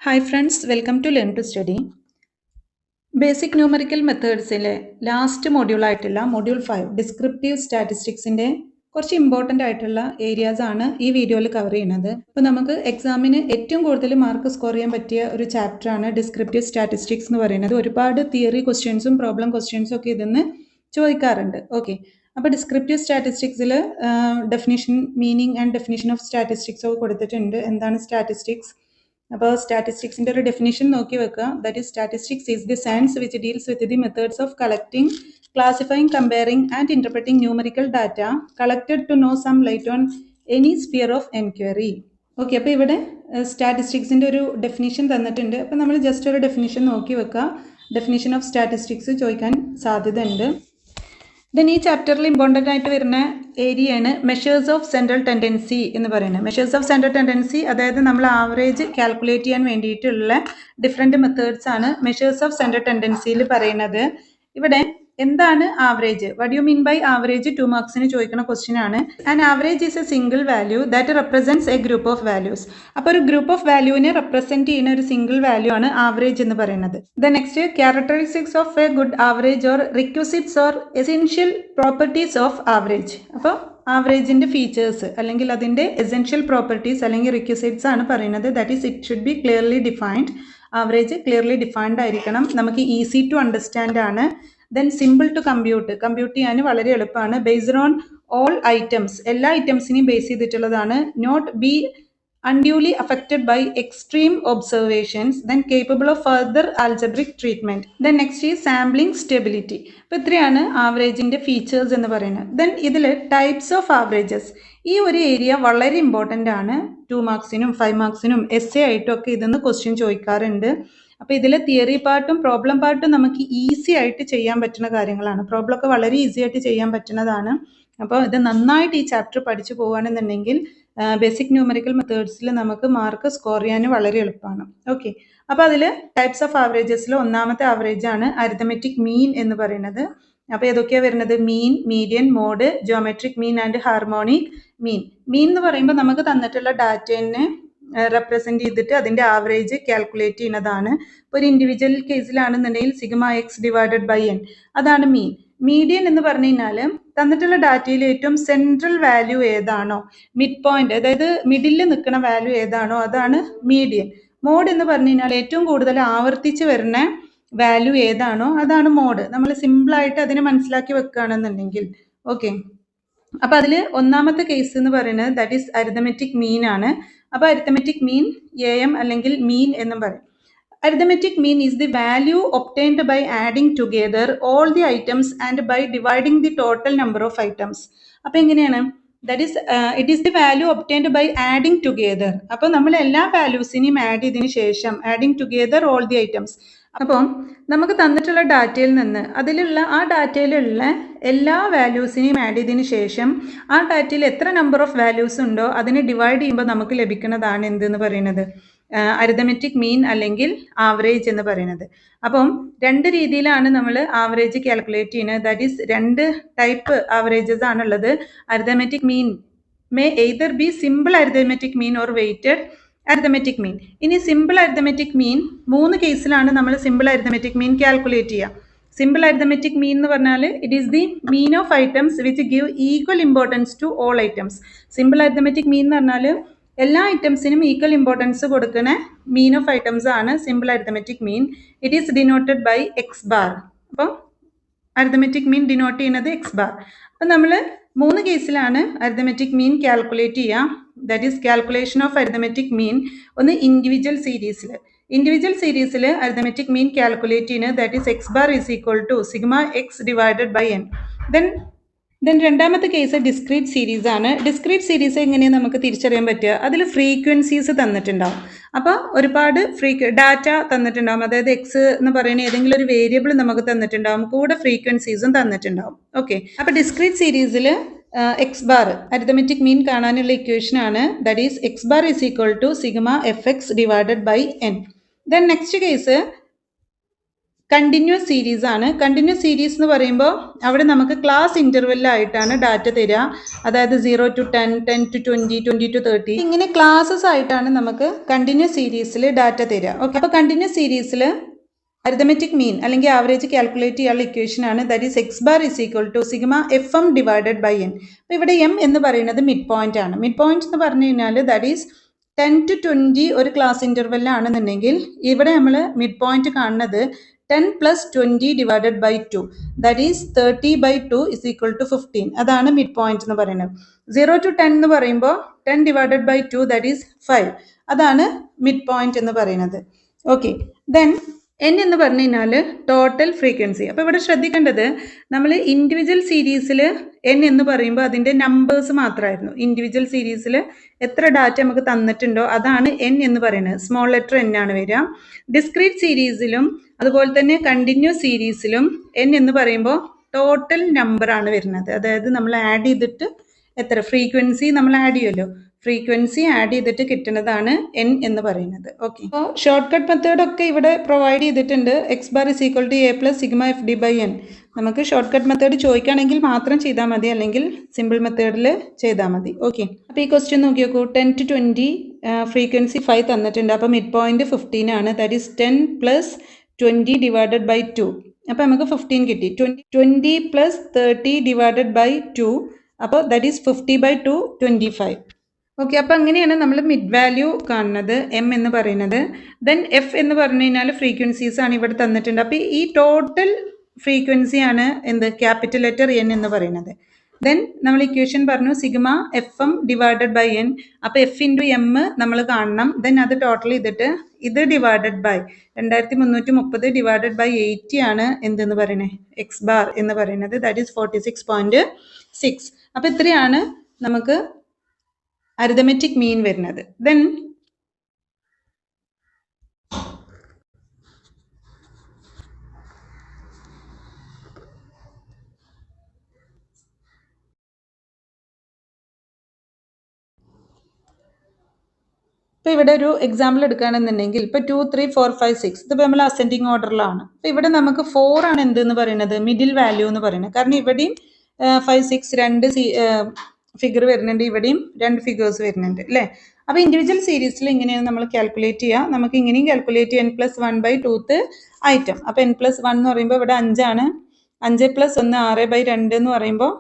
Hi friends, welcome to Learn to Study. Basic numerical മെത്തേഡ്സിലെ last മൊഡ്യൂളായിട്ടുള്ള module 5 descriptive സ്റ്റാറ്റിസ്റ്റിക്സിൻ്റെ കുറച്ച് ഇമ്പോർട്ടൻ്റ് ആയിട്ടുള്ള ഏരിയാസ് ആണ് ഈ വീഡിയോയിൽ കവർ ചെയ്യുന്നത്. അപ്പോൾ നമുക്ക് എക്സാമിന് ഏറ്റവും കൂടുതൽ മാർക്ക് സ്കോർ ചെയ്യാൻ പറ്റിയ ഒരു ചാപ്റ്ററാണ് ഡിസ്ക്രിപ്റ്റീവ് സ്റ്റാറ്റിസ്റ്റിക്സ് എന്ന് പറയുന്നത്. ഒരുപാട് തിയറി ക്വസ്റ്റ്യൻസും പ്രോബ്ലം ക്വസ്റ്റ്യൻസും ഒക്കെ ഇതിന്ന് ചോദിക്കാറുണ്ട്. ഓക്കെ, അപ്പോൾ ഡിസ്ക്രിപ്റ്റീവ് സ്റ്റാറ്റിസ്റ്റിക്സിൽ definition, meaning and definition of statistics ഒക്കെ കൊടുത്തിട്ടുണ്ട്. എന്താണ് സ്റ്റാറ്റിസ്റ്റിക്സ്? അപ്പോൾ സ്റ്റാറ്റിസ്റ്റിക്സിൻ്റെ ഒരു ഡെഫിനിഷൻ നോക്കി വെക്കുക. That is statistics is the science which deals with the methods of collecting, classifying, comparing and interpreting numerical data collected to know some light on any sphere of enquiry. Okay, അപ്പോൾ ഇവിടെ സ്റ്റാറ്റിസ്റ്റിക്സിൻ്റെ ഒരു definition തന്നിട്ടുണ്ട്. അപ്പോൾ നമ്മൾ just ഒരു definition നോക്കി വെക്കുക. Definition of statistics ചോദിക്കാൻ സാധ്യതയുണ്ട്. ദെൻ ഈ ചാപ്റ്ററിൽ ഇമ്പോർട്ടൻ്റ് ആയിട്ട് വരുന്ന ഏരിയയാണ് മെഷേഴ്സ് ഓഫ് സെൻട്രൽ ടെൻഡൻസി എന്ന് പറയുന്നത്. മെഷേഴ്സ് ഓഫ് സെൻട്രൽ ടെൻഡൻസി, അതായത് നമ്മൾ ആവറേജ് കാൽക്കുലേറ്റ് ചെയ്യാൻ വേണ്ടിയിട്ടുള്ള ഡിഫറെൻറ്റ് മെത്തേഡ്സ് ആണ് മെഷേഴ്സ് ഓഫ് സെൻട്രൽ ടെൻഡൻസിയിൽ പറയുന്നത്. ഇവിടെ എന്താണ് average? What you mean by average? 2 മാർക്സിന് ചോദിക്കുന്ന ക്വസ്റ്റ്യൻ ആണ്. And average is a single value that represents a group of values. അപ്പോൾ ഒരു ഗ്രൂപ്പ് ഓഫ് വാല്യൂവിനെ റെപ്രസെൻറ്റ് ചെയ്യുന്ന ഒരു സിംഗിൾ വാല്യൂ ആണ് ആവറേജ് എന്ന് പറയുന്നത്. The next, characteristics of A good average or requisites or essential properties of average. അപ്പോൾ ആവറേജിൻ്റെ features അല്ലെങ്കിൽ അതിൻ്റെ എസെൻഷ്യൽ പ്രോപ്പർട്ടീസ് അല്ലെങ്കിൽ റിക്വസിറ്റ്സ് ആണ് പറയുന്നത്. That is it should be clearly defined. Average clearly defined ആയിരിക്കണം, നമുക്ക് ഈസി ടു അണ്ടർസ്റ്റാൻഡ് ആണ്. Then simple to compute ചെയ്യാൻ വളരെ എളുപ്പമാണ്. ബേസ്ഡ് ഓൺ ഓൾ ഐറ്റംസ്, എല്ലാ ഐറ്റംസിനെയും ബേസ് ചെയ്തിട്ടുള്ളതാണ്. Not be unduly affected by extreme observations, then capable of further algebraic treatment. Then next is sampling stability. അപ്പോൾ ഇത്രയാണ് ആവറേജിൻ്റെ ഫീച്ചേഴ്സ് എന്ന് പറയുന്നത്. ദെൻ ഇതിൽ ടൈപ്സ് ഓഫ് ആവറേജസ്, ഈ ഒരു ഏരിയ വളരെ ഇമ്പോർട്ടൻ്റ് ആണ്. 2 മാർക്സിനും 5 മാർക്സിനും എസ് എ ആയിട്ടും ഒക്കെ ഇതൊന്ന് ക്വസ്റ്റ്യൻ ചോദിക്കാറുണ്ട്. അപ്പോൾ ഇതിലെ തിയറി പാർട്ടും പ്രോബ്ലം പാർട്ടും നമുക്ക് ഈസി ആയിട്ട് ചെയ്യാൻ പറ്റുന്ന കാര്യങ്ങളാണ്. പ്രോബ്ലം ഒക്കെ വളരെ ഈസി ആയിട്ട് ചെയ്യാൻ പറ്റുന്നതാണ്. അപ്പോൾ ഇത് നന്നായിട്ട് ഈ ചാപ്റ്റർ പഠിച്ചു പോകുകയാണെന്നുണ്ടെങ്കിൽ ബേസിക് ന്യൂമറിക്കൽ മെത്തേഡ്സിൽ നമുക്ക് മാർക്ക് സ്കോർ ചെയ്യാൻ വളരെ എളുപ്പമാണ്. ഓക്കെ, അപ്പോൾ അതിൽ ടൈപ്സ് ഓഫ് ആവറേജസിൽ ഒന്നാമത്തെ ആവറേജ് ആണ് അരിത്തമെറ്റിക് മീൻ എന്ന് പറയുന്നത്. അപ്പോൾ ഏതൊക്കെയാണ് വരുന്നത്? Mean, median, mode, geometric mean and harmonic mean. Mean എന്ന് പറയുമ്പോൾ നമുക്ക് തന്നിട്ടുള്ള ഡാറ്റയെ റെപ്രസെൻറ്റ് ചെയ്തിട്ട് അതിൻ്റെ ആവറേജ് കാൽക്കുലേറ്റ് ചെയ്യുന്നതാണ്. ഇപ്പോൾ ഒരു ഇൻഡിവിജ്വൽ കേസിലാണെന്നുണ്ടെങ്കിൽ sigma X divided by n, അതാണ് മീൻ. മീഡിയൻ എന്ന് പറഞ്ഞു കഴിഞ്ഞാൽ തന്നിട്ടുള്ള ഡാറ്റയിൽ ഏറ്റവും സെൻട്രൽ വാല്യൂ ഏതാണോ, മിഡ് പോയിന്റ്, അതായത് മിഡിൽ നിൽക്കുന്ന വാല്യൂ ഏതാണോ അതാണ് മീഡിയൻ. മോഡ് എന്ന് പറഞ്ഞു കഴിഞ്ഞാൽ ഏറ്റവും കൂടുതൽ ആവർത്തിച്ച് വരുന്ന വാല്യൂ ഏതാണോ അതാണ് മോഡ്. നമ്മൾ സിമ്പിളായിട്ട് അതിനെ മനസ്സിലാക്കി വെക്കുകയാണെന്നുണ്ടെങ്കിൽ. ഓക്കെ, അപ്പോൾ അതിൽ ഒന്നാമത്തെ കേസ് എന്ന് പറയുന്നത് ദാറ്റ് ഈസ് അരിത്തമെറ്റിക് മീൻ ആണ്. അപ്പോൾ അരിത്തമെറ്റിക് മീൻ AM അല്ലെങ്കിൽ മീൻ എന്നും പറയും. Arithmetic mean is the value obtained by adding together all the items and by dividing the total number of items. അപ്പോൾ എങ്ങനെയാണ്? That is it is the value obtained by adding together. അപ്പോൾ നമ്മൾ എല്ലാ വാല്യൂസിനെയും add ചെയ്തതിന് ശേഷം adding together all the items. അപ്പോൾ നമുക്ക് തന്നിട്ടുള്ള ഡാറ്റയിൽ നിന്ന് അതിലുള്ള ആ ഡാറ്റയിലുള്ള എല്ലാ വാല്യൂസിനെയും ആഡ് ചെയ്തതിന് ശേഷം ആ ഡാറ്റയിൽ എത്ര നമ്പർ ഓഫ് വാല്യൂസ് ഉണ്ടോ അതിനെ ഡിവൈഡ് ചെയ്യുമ്പോൾ നമുക്ക് ലഭിക്കുന്നതാണ് എന്തെന്ന് പറയുന്നത്? അരിത്തമെറ്റിക് മീൻ അല്ലെങ്കിൽ ആവറേജ് എന്ന് പറയുന്നത്. അപ്പം 2 രീതിയിലാണ് നമ്മൾ ആവറേജ് കാൽക്കുലേറ്റ് ചെയ്യുന്നത്. ദാറ്റ് ഈസ് 2 ടൈപ്പ് ആവറേജസ് ആണുള്ളത്. Arithmetic mean may either be simple arithmetic mean or weighted arithmetic mean. ഇനി സിമ്പിൾ അരിത്തമെറ്റിക് മീൻ 3 കേസിലാണ് നമ്മൾ സിമ്പിൾ അരിത്തമെറ്റിക് മീൻ കാൽക്കുലേറ്റ് ചെയ്യുക. സിമ്പിൾ അരിത്തമെറ്റിക് മീൻ എന്ന് പറഞ്ഞാൽ it is the mean of items which give equal importance to all items. Simple arithmetic mean എന്ന് പറഞ്ഞാൽ എല്ലാ ഐറ്റംസിനും ഈക്വൽ ഇമ്പോർട്ടൻസ് കൊടുക്കുന്ന മീൻ ഓഫ് ഐറ്റംസ് ആണ് simple arithmetic mean. It is denoted by X bar. അപ്പം arithmetic mean denote ചെയ്യുന്നത് X bar. അപ്പം നമ്മൾ 3 കേസിലാണ് അരിത്തമെറ്റിക് മീൻ കാൽക്കുലേറ്റ് ചെയ്യുക. That is calculation of arithmetic mean. ഒന്ന് ഇൻഡിവിജ്വൽ സീരീസിൽ അരിത്തമെറ്റിക് മീൻ കാൽക്കുലേറ്റ് ചെയ്യുന്നത് that is X bar is equal to sigma X divided by N. Then രണ്ടാമത്തെ case discrete series ആണ്. Discrete series എങ്ങനെയാണ് നമുക്ക് തിരിച്ചറിയാൻ പറ്റുക? അതിൽ ഫ്രീക്വൻസീസ് തന്നിട്ടുണ്ടാവും. അപ്പോൾ ഒരുപാട് ഡാറ്റ തന്നിട്ടുണ്ടാവും. അതായത് എക്സ് എന്ന് പറയുന്ന ഏതെങ്കിലും ഒരു വേരിയബിൾ നമുക്ക് തന്നിട്ടുണ്ടാവും, കൂടെ ഫ്രീക്വൻസീസും തന്നിട്ടുണ്ടാവും. ഓക്കെ, അപ്പോൾ ഡിസ്ക്രീറ്റ് സീരീസിൽ എക്സ് ബാർ അരിത്തമെറ്റിക് മീൻ കാണാനുള്ള ഇക്വേഷൻ ആണ്. That is X bar is equal to sigma F X divided by N. Then next case continuous series ആണ്. കണ്ടിന്യൂസ് സീരീസ് എന്ന് പറയുമ്പോൾ അവിടെ നമുക്ക് ക്ലാസ് ഇൻ്റർവെല്ലായിട്ടാണ് ഡാറ്റ തരിക. അതായത് 0 to 10, 10 to 20, 20 to 30 ഇങ്ങനെ ക്ലാസ്സസ് ആയിട്ടാണ് നമുക്ക് കണ്ടിന്യൂസ് സീരീസിൽ ഡാറ്റ തരിക. ഓക്കെ, അപ്പോൾ കണ്ടിന്യൂസ് സീരീസിൽ അരിതമെറ്റിക് മീൻ അല്ലെങ്കിൽ ആവറേജ് കാൽക്കുലേറ്റ് ചെയ്യാനുള്ള ഇക്വേഷൻ ആണ് that is X bar is equal to sigma F M divided by N. അപ്പോൾ ഇവിടെ എം എന്ന് പറയുന്നത് മിഡ് പോയിന്റ് ആണ്. മിഡ് പോയിന്റ് എന്ന് പറഞ്ഞു കഴിഞ്ഞാൽ ദാറ്റ് ഈസ് 10 to 20 ഒരു ക്ലാസ് ഇൻ്റർവെല്ലാണെന്നുണ്ടെങ്കിൽ ഇവിടെ നമ്മൾ മിഡ് പോയിന്റ് കാണുന്നത് 10 plus 20 divided by 2, that is 30 by 2 is equal to 15. അതാണ് മിഡ് പോയിന്റ് എന്ന് പറയുന്നത്. 0 to 10 എന്ന് പറയുമ്പോൾ 10 divided by 2, that is 5. അതാണ് മിഡ് പോയിന്റ് എന്ന് പറയുന്നത്. ഓക്കെ, ദെൻ എൻ എന്ന് പറഞ്ഞു കഴിഞ്ഞാൽ ടോട്ടൽ ഫ്രീക്വൻസി. അപ്പോൾ ഇവിടെ ശ്രദ്ധിക്കേണ്ടത് നമ്മൾ ഇൻഡിവിജ്വൽ സീരീസിൽ എൻ എന്ന് പറയുമ്പോൾ അതിൻ്റെ നമ്പേഴ്സ് മാത്രമായിരുന്നു. ഇൻഡിവിജ്വൽ സീരീസിൽ എത്ര ഡാറ്റ നമുക്ക് തന്നിട്ടുണ്ടോ അതാണ് എൻ എന്ന് പറയുന്നത്. സ്മോൾ ലെറ്റർ എൻ ആണ് വരിക. ഡിസ്ക്രീറ്റ് സീരീസിലും അതുപോലെ തന്നെ കണ്ടിന്യൂസ് സീരീസിലും എൻ എന്ന് പറയുമ്പോൾ ടോട്ടൽ നമ്പർ ആണ് വരുന്നത്. അതായത് നമ്മൾ ആഡ് ചെയ്തിട്ട് എത്ര ഫ്രീക്വൻസി നമ്മൾ ആഡ് ചെയ്യുമല്ലോ, ഫ്രീക്വൻസി ആഡ് ചെയ്തിട്ട് കിട്ടുന്നതാണ് എൻ എന്ന് പറയുന്നത്. ഓക്കെ, അപ്പോൾ ഷോർട്ട് കട്ട് മെത്തേഡൊക്കെ ഇവിടെ പ്രൊവൈഡ് ചെയ്തിട്ടുണ്ട്. X bar is equal to A plus sigma F D by N. നമുക്ക് ഷോർട്ട് കട്ട് മെത്തേഡ് ചോദിക്കുകയാണെങ്കിൽ മാത്രം ചെയ്താൽ മതി, അല്ലെങ്കിൽ സിമ്പിൾ മെത്തേഡിൽ ചെയ്താൽ മതി. ഓക്കെ, അപ്പോൾ ഈ ക്വസ്റ്റ്യൻ നോക്കി നോക്കൂ. 10 to 20 ഫ്രീക്വൻസി 5 തന്നിട്ടുണ്ട്. അപ്പോൾ മിഡ് പോയിന്റ് 15 ആണ്. That is 10 plus 20 divided by 2. അപ്പോൾ നമുക്ക് 15 കിട്ടി. 20 plus 30 divided by 2, അപ്പോൾ ദാറ്റ് ഈസ് 50 by 2, 25. ഓക്കെ, അപ്പോൾ അങ്ങനെയാണ് നമ്മൾ മിഡ് വാല്യൂ കാണുന്നത്, എം എന്ന് പറയുന്നത്. ദെൻ എഫ് എന്ന് പറഞ്ഞു കഴിഞ്ഞാൽ ഫ്രീക്വൻസീസ് ആണ് ഇവിടെ തന്നിട്ടുണ്ട്. അപ്പോൾ ഈ ടോട്ടൽ ഫ്രീക്വൻസിയാണ് എന്ത് ക്യാപിറ്റൽ ലെറ്റർ എൻ എന്ന് പറയുന്നത്. ദെൻ നമ്മൾ ഇക്വേഷൻ പറഞ്ഞു sigma F M divided by N. അപ്പോൾ എഫ് ഇൻറ്റു എം നമ്മൾ കാണണം. ദെൻ അത് ടോട്ടൽ ചെയ്തിട്ട് ഇത് ഡിവൈഡഡ് ബൈ 2330 ഡിവൈഡഡ് ബൈ 80 ആണ് എന്തെന്ന് പറയുന്നത് എക്സ് ബാർ എന്ന് പറയുന്നത്. That is 46.6. അപ്പോൾ ഇത്രയാണ് നമുക്ക് അരിതമെറ്റിക് മീൻ വരുന്നത്. ദെൻ ഇപ്പോൾ ഇവിടെ ഒരു എക്സാമ്പിൾ എടുക്കുകയാണെന്നുണ്ടെങ്കിൽ ഇപ്പോൾ 2, 3, 4, 5, 6 ഇതിപ്പോൾ നമ്മൾ അസെൻഡിങ് ഓർഡറിലാണ്. അപ്പോൾ ഇവിടെ നമുക്ക് 4 ആണ് എന്തെന്ന് പറയുന്നത് മിഡിൽ വാല്യൂ എന്ന് പറയുന്നത്. കാരണം ഇവിടെയും 5, 6 രണ്ട് ഫിഗർ വരുന്നുണ്ട്, ഇവിടെയും 2 ഫിഗേഴ്സ് വരുന്നുണ്ട് അല്ലേ. അപ്പോൾ ഇൻഡിവിജ്വൽ സീരീസിൽ ഇങ്ങനെയാണ് നമ്മൾ കാൽക്കുലേറ്റ് ചെയ്യുക. നമുക്ക് ഇങ്ങനെയും കാൽക്കുലേറ്റ് ചെയ്യാം n+1/2th ഐറ്റം. അപ്പോൾ n+1 എന്ന് പറയുമ്പോൾ ഇവിടെ 5 ആണ്. 5 + 1 6/2 എന്ന് പറയുമ്പോൾ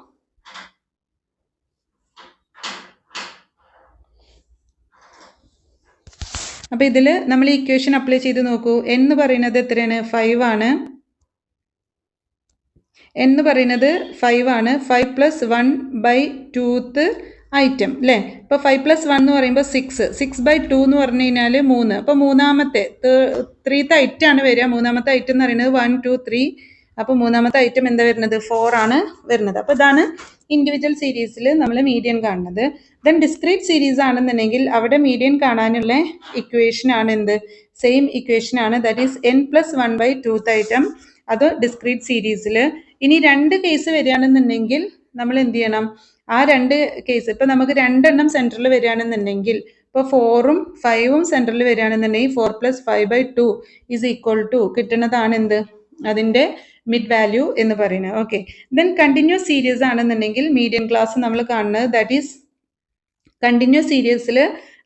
അപ്പോൾ ഇതിൽ നമ്മൾ ഈ ഇക്വേഷൻ അപ്ലൈ ചെയ്ത് നോക്കൂ. n എന്ന് പറയുന്നത് എത്രയാണ് 5 ആണ്. n എന്ന് പറയുന്നത് 5 ആണ്. 5 + 1/2th ഐറ്റം അല്ലേ. ഇപ്പോൾ 5 + 1 എന്ന് പറയുമ്പോൾ 6. 6/2 എന്ന് പറഞ്ഞു കഴിഞ്ഞാൽ 3. അപ്പോൾ മൂന്നാമത്തെ 3th ഐറ്റം ആണ് വരിക. മൂന്നാമത്തെ ഐറ്റം എന്ന് പറയുന്നത് 1, 2, 3. അപ്പോൾ മൂന്നാമത്തെ ഐറ്റം എന്താ വരുന്നത് 4 ആണ് വരുന്നത്. അപ്പോൾ ഇതാണ് ഇൻഡിവിജ്വൽ സീരീസിൽ നമ്മൾ മീഡിയൻ കാണുന്നത്. ദെൻ ഡിസ്ക്രീറ്റ് സീരീസ് ആണെന്നുണ്ടെങ്കിൽ അവിടെ മീഡിയൻ കാണാനുള്ള ഇക്വേഷൻ ആണ് എന്ത് സെയിം ഇക്വേഷൻ ആണ്. That is n+1/2th item. അത് ഡിസ്ക്രീറ്റ് സീരീസിൽ. ഇനി 2 കേസ് വരികയാണെന്നുണ്ടെങ്കിൽ നമ്മൾ എന്ത് ചെയ്യണം, ആ 2 കേസ് ഇപ്പോൾ നമുക്ക് 2 എണ്ണം സെൻറ്ററിൽ വരികയാണെന്നുണ്ടെങ്കിൽ ഇപ്പോൾ 4ഉം 5ഉം സെൻറ്ററിൽ വരികയാണെന്നുണ്ടെങ്കിൽ 4 + 5/2 ഈസ് ഈക്വൽ ടു കിട്ടുന്നതാണ് എന്ത് അതിൻ്റെ മിഡ് വാല്യൂ എന്ന് പറയുന്നത്. ഓക്കെ, ദെൻ കണ്ടിന്യൂസ് സീരീസ് ആണെന്നുണ്ടെങ്കിൽ മീഡിയൻ ക്ലാസ് നമ്മൾ കാണുന്നത് ദാറ്റ് ഈസ് കണ്ടിന്യൂസ് സീരീസിൽ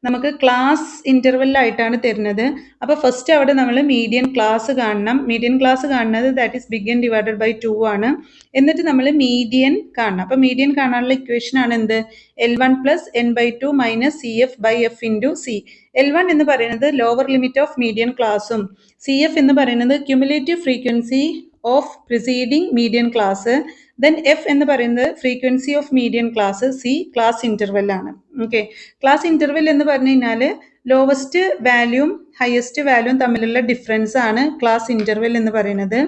നമുക്ക് ക്ലാസ് ഇൻ്റർവെല്ലായിട്ടാണ് തരുന്നത്. അപ്പോൾ ഫസ്റ്റ് അവിടെ നമ്മൾ മീഡിയൻ ക്ലാസ് കാണണം. മീഡിയൻ ക്ലാസ് കാണുന്നത് that is big N divided by 2 ആണ്. എന്നിട്ട് നമ്മൾ മീഡിയൻ കാണണം. അപ്പോൾ മീഡിയൻ കാണാനുള്ള ഇക്വേഷൻ ആണ് എന്ത് L1 + n/2 - CF/F × C. L1 എന്ന് പറയുന്നത് ലോവർ ലിമിറ്റ് ഓഫ് മീഡിയൻ ക്ലാസും CF എന്ന് പറയുന്നത് cumulative frequency of preceding median class. Then F എന്ന് പറയുന്നത് frequency of median class. C class interval ആണ്. ഓക്കെ, ക്ലാസ് ഇൻ്റർവെൽ എന്ന് പറഞ്ഞു കഴിഞ്ഞാൽ ലോവസ്റ്റ് വാല്യൂം ഹയസ്റ്റ് വാല്യൂം തമ്മിലുള്ള ഡിഫറൻസ് ആണ് ക്ലാസ് ഇൻ്റർവെൽ എന്ന് പറയുന്നത്.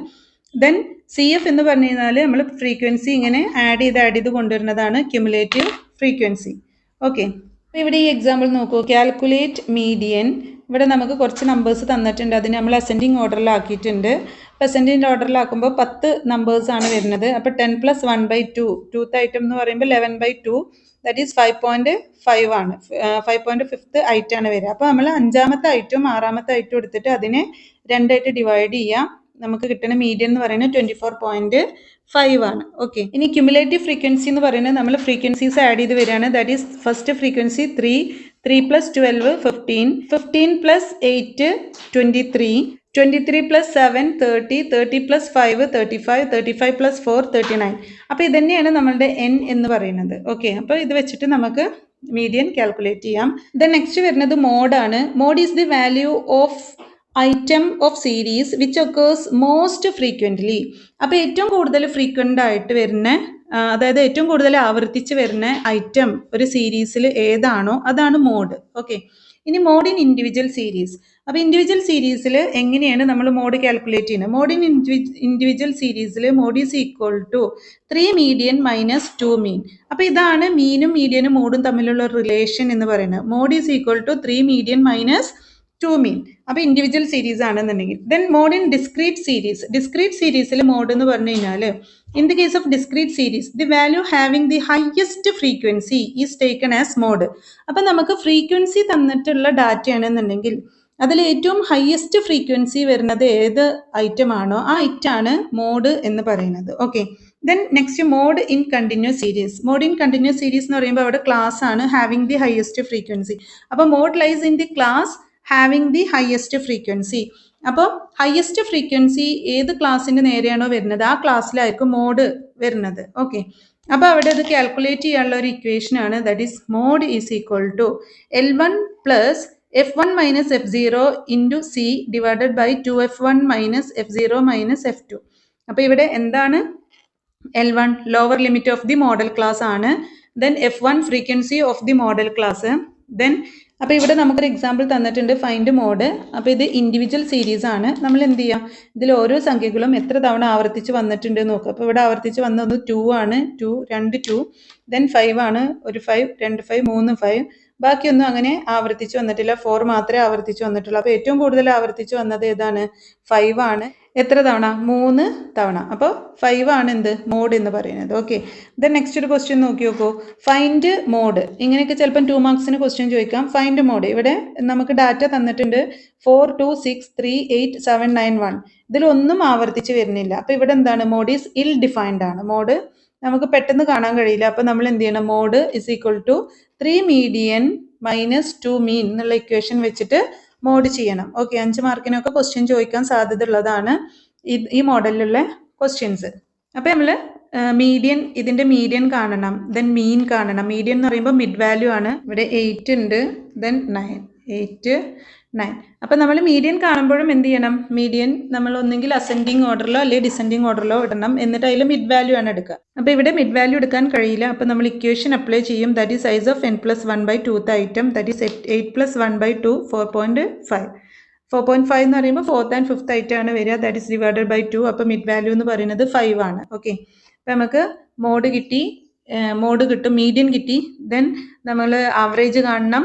ദെൻ CF എന്ന് പറഞ്ഞു കഴിഞ്ഞാൽ നമ്മൾ ഫ്രീക്വൻസി ഇങ്ങനെ ആഡ് ചെയ്ത് കൊണ്ടുവരുന്നതാണ് ക്യുമുലേറ്റീവ് ഫ്രീക്വൻസി. ഓക്കെ, അപ്പോൾ ഇവിടെ ഈ എക്സാമ്പിൾ നോക്കൂ. Calculate median. ഇവിടെ നമുക്ക് കുറച്ച് നമ്പേഴ്സ് തന്നിട്ടുണ്ട്. അതിന് നമ്മൾ അസെൻഡിങ് ഓർഡറിലാക്കിയിട്ടുണ്ട്. അപ്പോൾ അസെൻഡിങ് ഓർഡറിലാക്കുമ്പോൾ 10 നമ്പേഴ്സാണ് വരുന്നത്. അപ്പോൾ 10 + 1/2 2th ഐറ്റം എന്ന് പറയുമ്പോൾ 11/2 ദാറ്റ് ഈസ് 5.5 ആണ്. 5.5th ഐറ്റം ആണ് വരിക. അപ്പോൾ നമ്മൾ 5ാമത്തെ ഐറ്റവും 6ാമത്തെ ഐറ്റവും എടുത്തിട്ട് അതിനെ 2 ആയിട്ട് ഡിവൈഡ് ചെയ്യുക. നമുക്ക് കിട്ടുന്ന മീഡിയൻ എന്ന് പറയുന്നത് 24.5 ആണ്. ഓക്കെ, ഇനി ക്യുമുലേറ്റീവ് ഫ്രീക്വൻസി എന്ന് പറയുന്നത് നമ്മൾ ഫ്രീക്വൻസീസ് ആഡ് ചെയ്ത് വരികയാണ്. That is first frequency 3 + 12 15 + 8 23 + 7 30 30 + 5 35 35 + 4 39. അപ്പോൾ ഇത് തന്നെയാണ് നമ്മളുടെ n എന്ന് പറയുന്നത്. ഓക്കെ, അപ്പോൾ ഇത് വെച്ചിട്ട് നമുക്ക് മീഡിയൻ കാൽക്കുലേറ്റ് ചെയ്യാം. ദെൻ നെക്സ്റ്റ് വരുന്നത് മോഡാണ്. Mode is the value of item of series which occurs most frequently. അപ്പോൾ ഏറ്റവും കൂടുതൽ ഫ്രീക്വൻ്റ് ആയിട്ട് വരുന്ന, അതായത് ഏറ്റവും കൂടുതൽ ആവർത്തിച്ച് വരുന്ന ഐറ്റം ഒരു സീരീസിൽ ഏതാണോ അതാണ് മോഡ്. ഓക്കെ, ഇനി മോഡ് ഇൻ ഇൻഡിവിജ്വൽ സീരീസ്. അപ്പോൾ ഇൻഡിവിജ്വൽ സീരീസിൽ എങ്ങനെയാണ് നമ്മൾ മോഡ് കാൽക്കുലേറ്റ് ചെയ്യുന്നത്? മോഡ് ഇൻ ഇൻഡിവിജ്വൽ സീരീസിൽ mode is equal to 3 median - 2 mean. അപ്പോൾ ഇതാണ് മീനും മീഡിയനും മോഡും തമ്മിലുള്ള റിലേഷൻ എന്ന് പറയുന്നത്. Mode is equal to 3 median - 2 mean. അപ്പോൾ ഇൻഡിവിജ്വൽ സീരീസ് ആണെന്നുണ്ടെങ്കിൽ then mode in discrete series. Discrete സീരീസിൽ മോഡ് എന്ന് പറഞ്ഞു കഴിഞ്ഞാൽ in the case of discrete series the value having the highest frequency is taken as mode. അപ്പം നമുക്ക് frequency തന്നിട്ടുള്ള ഡാറ്റയാണെന്നുണ്ടെങ്കിൽ അതിൽ ഏറ്റവും ഹയസ്റ്റ് ഫ്രീക്വൻസി വരുന്നത് ഏത് ഐറ്റം ആണോ ആ ഐറ്റാണ് മോഡ് എന്ന് പറയുന്നത്. Okay, then next mode in continuous series. Mode in continuous series എന്ന് പറയുമ്പോൾ അവിടെ ക്ലാസ് ആണ് ഹാവിംഗ് ദി ഹയസ്റ്റ് ഫ്രീക്വൻസി. അപ്പോൾ mode lies in the class having the highest frequency. അപ്പോൾ ഹയസ്റ്റ് ഫ്രീക്വൻസി ഏത് ക്ലാസ്സിൻ്റെ നേരെയാണോ വരുന്നത് ആ ക്ലാസ്സിലായിരിക്കും മോഡ് വരുന്നത്. ഓക്കെ, അപ്പോൾ അവിടെ അത് കാൽക്കുലേറ്റ് ചെയ്യാനുള്ള ഒരു ഇക്വേഷൻ ആണ്. That is mode is equal to L1 + F1 - F0 × C divided by 2F1 - F0 - F2. അപ്പോൾ ഇവിടെ എന്താണ് L1 lower limit of the modal class ആണ്. Then F1 frequency of the modal class. Then അപ്പോൾ ഇവിടെ നമുക്കൊരു example തന്നിട്ടുണ്ട്, find mode. അപ്പോൾ ഇത് ഇൻഡിവിജ്വൽ സീരീസ് ആണ്. നമ്മൾ എന്ത് ചെയ്യാം, ഇതിൽ ഓരോ സംഖ്യകളും എത്ര തവണ ആവർത്തിച്ച് വന്നിട്ടുണ്ട് നോക്കുക. അപ്പോൾ ഇവിടെ ആവർത്തിച്ച് വന്നത് 2 ആണ്, 2 2 ദെൻ 5 ആണ്, ഒരു 5 2 5 3 5. ബാക്കിയൊന്നും അങ്ങനെ ആവർത്തിച്ച് വന്നിട്ടില്ല, 4 മാത്രമേ ആവർത്തിച്ച് വന്നിട്ടുള്ളൂ. അപ്പോൾ ഏറ്റവും കൂടുതൽ ആവർത്തിച്ച് വന്നത് ഏതാണ്? 5 ആണ്. എത്ര തവണ? 3 തവണ. അപ്പോൾ 5 ആണ് എന്ത് മോഡ് എന്ന് പറയുന്നത്. ഓക്കെ, ദെൻ നെക്സ്റ്റ് ഒരു ക്വസ്റ്റ്യൻ നോക്കി നോക്കൂ, ഫൈൻഡ് മോഡ്. ഇങ്ങനെയൊക്കെ ചിലപ്പം 2 മാർക്സിന് ക്വസ്റ്റ്യൻ ചോദിക്കാം. Find mode. ഇവിടെ നമുക്ക് ഡാറ്റ തന്നിട്ടുണ്ട് 4 2 6 3 8 7 9 1. ഇതിലൊന്നും ആവർത്തിച്ച് വരുന്നില്ല. അപ്പോൾ ഇവിടെ എന്താണ്? മോഡ് ഈസ് ഇൽ ഡിഫൈൻഡ് ആണ്. മോഡ് നമുക്ക് പെട്ടെന്ന് കാണാൻ കഴിയില്ല. അപ്പോൾ നമ്മൾ എന്ത് ചെയ്യണം? Mode is equal to 3 median - 2 mean എന്നുള്ള ഇക്വേഷൻ വെച്ചിട്ട് മോഡ് ചെയ്യണം. ഓക്കെ, 5 മാർക്കിനൊക്കെ ക്വസ്റ്റ്യൻ ചോദിക്കാൻ സാധ്യത ഉള്ളതാണ് ഈ മോഡലിലുള്ള ക്വസ്റ്റ്യൻസ്. അപ്പോൾ നമ്മൾ മീഡിയൻ, ഇതിൻ്റെ മീഡിയൻ കാണണം, ദെൻ മീൻ കാണണം. മീഡിയൻ എന്ന് പറയുമ്പോൾ മിഡ് വാല്യൂ ആണ്. ഇവിടെ 8 ഉണ്ട്, ദെൻ 9 8 9. അപ്പോൾ നമ്മൾ മീഡിയൻ കാണുമ്പോഴും എന്ത് ചെയ്യണം? മീഡിയൻ നമ്മൾ ഒന്നെങ്കിൽ അസെൻഡിങ് ഓർഡറിലോ അല്ലെങ്കിൽ ഡിസെൻഡിങ് ഓർഡറിലോ ഇടണം. എന്നിട്ട് അതിൽ മിഡ് വാല്യൂ ആണ് എടുക്കുക. അപ്പോൾ ഇവിടെ മിഡ് വാല്യൂ എടുക്കാൻ കഴിയില്ല. അപ്പോൾ നമ്മൾ ഇക്വേഷൻ അപ്ലൈ ചെയ്യും. That is size of n + 1/2 item, that is 8 + 1/2 4.5. 4.5 എന്ന് പറയുമ്പോൾ 4th and 5th ആയിട്ടാണ് വരിക. That is divided by 2. അപ്പോൾ മിഡ് വാല്യൂ എന്ന് പറയുന്നത് 5 ആണ്. ഓക്കെ, അപ്പോൾ നമുക്ക് മോഡ് കിട്ടും, മീഡിയൻ കിട്ടി. ദെൻ നമ്മൾ ആവറേജ് കാണണം,